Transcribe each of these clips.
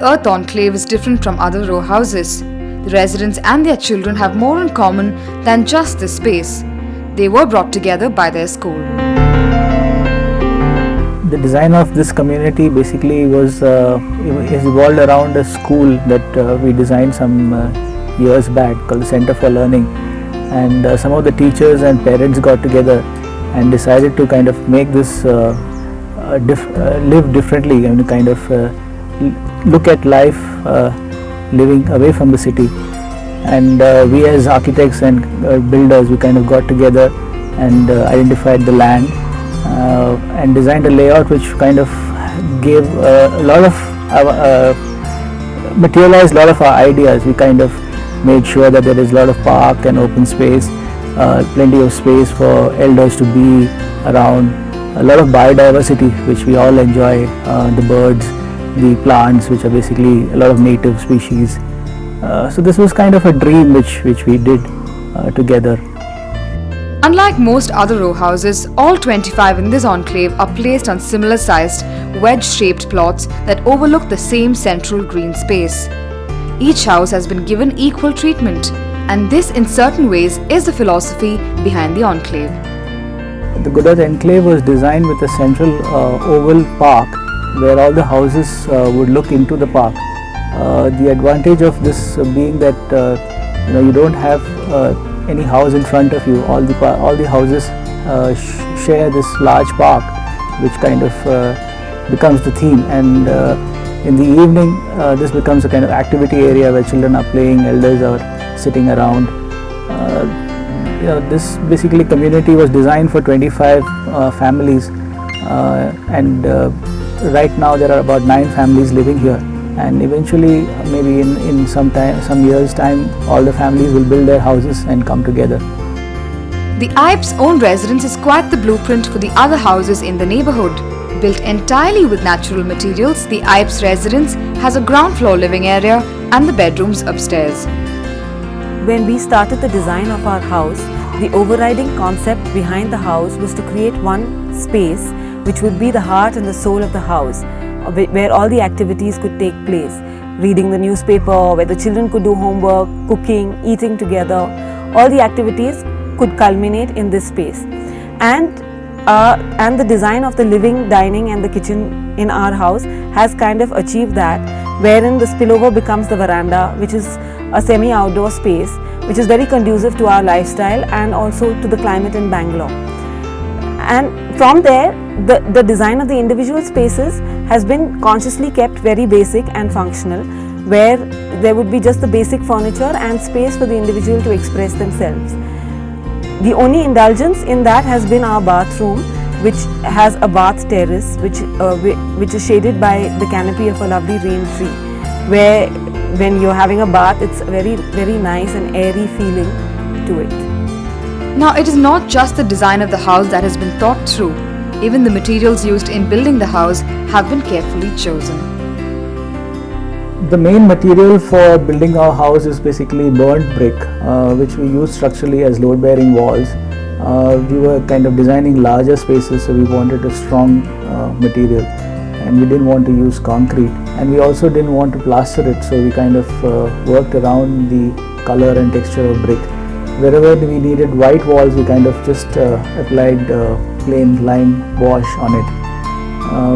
Earth Enclave is different from other row houses. The residents and their children have more in common than just this space. They were brought together by their school. The design of this community basically was is evolved around a school that we designed some years back called the Center for Learning, and some of the teachers and parents got together and decided to kind of make this live differently and kind of look at life living away from the city. And we as architects and builders, we kind of got together and identified the land and designed a layout which kind of gave a lot of materialized a lot of our ideas. We kind of made sure that there is a lot of park and open space, plenty of space for elders to be around, a lot of biodiversity which we all enjoy, the birds, the plants which are basically a lot of native species. So this was kind of a dream which we did together. Unlike most other row houses, all 25 in this enclave are placed on similar sized wedge-shaped plots that overlook the same central green space. Each house has been given equal treatment, and this in certain ways is the philosophy behind the enclave. The Good Enclave was designed with a central oval park where all the houses would look into the park. The advantage of this being that you don't have any house in front of you. All the houses share this large park, which kind of becomes the theme. And in the evening, this becomes a kind of activity area where children are playing, elders are sitting around. This basically community was designed for 25 families, and right now there are about 9 families living here. And eventually, maybe in some years' time, all the families will build their houses and come together. The IPE's own residence is quite the blueprint for the other houses in the neighborhood. Built entirely with natural materials, the IPE's residence has a ground floor living area and the bedrooms upstairs. When we started the design of our house, the overriding concept behind the house was to create one space which would be the heart and the soul of the house, where all the activities could take place. Reading the newspaper, where the children could do homework, cooking, eating together. All the activities could culminate in this space. And the design of the living, dining and the kitchen in our house has kind of achieved that, wherein the spillover becomes the veranda, which is a semi-outdoor space, which is very conducive to our lifestyle and also to the climate in Bangalore. And from there, the design of the individual spaces has been consciously kept very basic and functional, where there would be just the basic furniture and space for the individual to express themselves. The only indulgence in that has been our bathroom, which has a bath terrace which is shaded by the canopy of a lovely rain tree, where when you're having a bath, it's a very, very nice and airy feeling to it. Now, it is not just the design of the house that has been thought through. Even the materials used in building the house have been carefully chosen. The main material for building our house is basically burnt brick, which we use structurally as load-bearing walls. We were kind of designing larger spaces, so we wanted a strong material, and we didn't want to use concrete, and we also didn't want to plaster it, so we kind of worked around the color and texture of brick. Wherever we needed white walls, we kind of just applied plain lime wash on it.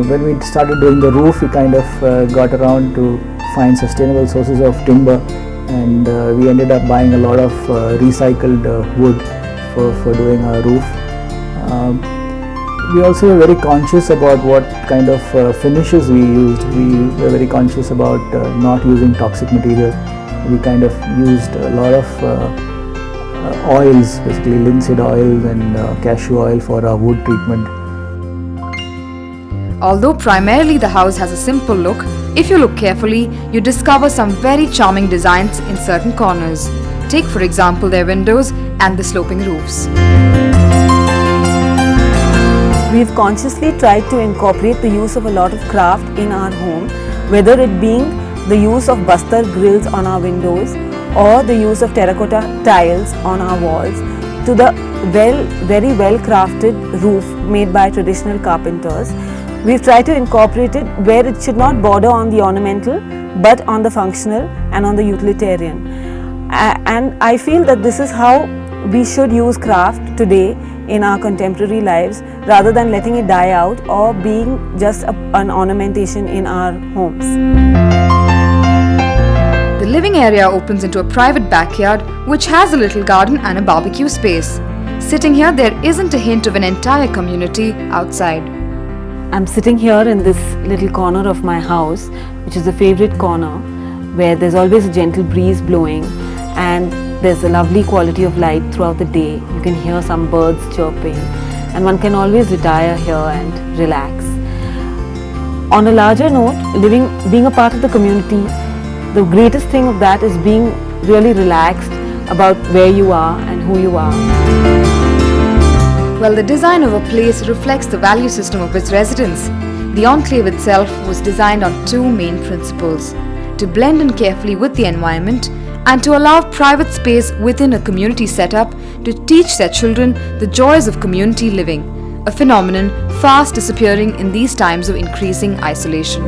When we started doing the roof, we kind of got around to find sustainable sources of timber, and we ended up buying a lot of recycled wood for doing our roof. We also were very conscious about what kind of finishes we used. We were very conscious about not using toxic material. We kind of used a lot of oils, basically linseed oils and cashew oil for our wood treatment. Although primarily the house has a simple look, if you look carefully, you discover some very charming designs in certain corners. Take for example their windows and the sloping roofs. We've consciously tried to incorporate the use of a lot of craft in our home, whether it being the use of Bastar grills on our windows or the use of terracotta tiles on our walls, to the very well crafted roof made by traditional carpenters, We've tried to incorporate it where it should not border on the ornamental but on the functional and on the utilitarian. And I feel that this is how we should use craft today in our contemporary lives rather than letting it die out or being just an ornamentation in our homes. The living area opens into a private backyard which has a little garden and a barbecue space. Sitting here, there isn't a hint of an entire community outside. I'm sitting here in this little corner of my house, which is a favorite corner, where there's always a gentle breeze blowing and there's a lovely quality of light throughout the day. You can hear some birds chirping and one can always retire here and relax. On a larger note, being a part of the community, the greatest thing of that is being really relaxed about where you are and who you are. Well, the design of a place reflects the value system of its residents. The enclave itself was designed on two main principles: to blend in carefully with the environment and to allow private space within a community setup to teach their children the joys of community living, a phenomenon fast disappearing in these times of increasing isolation.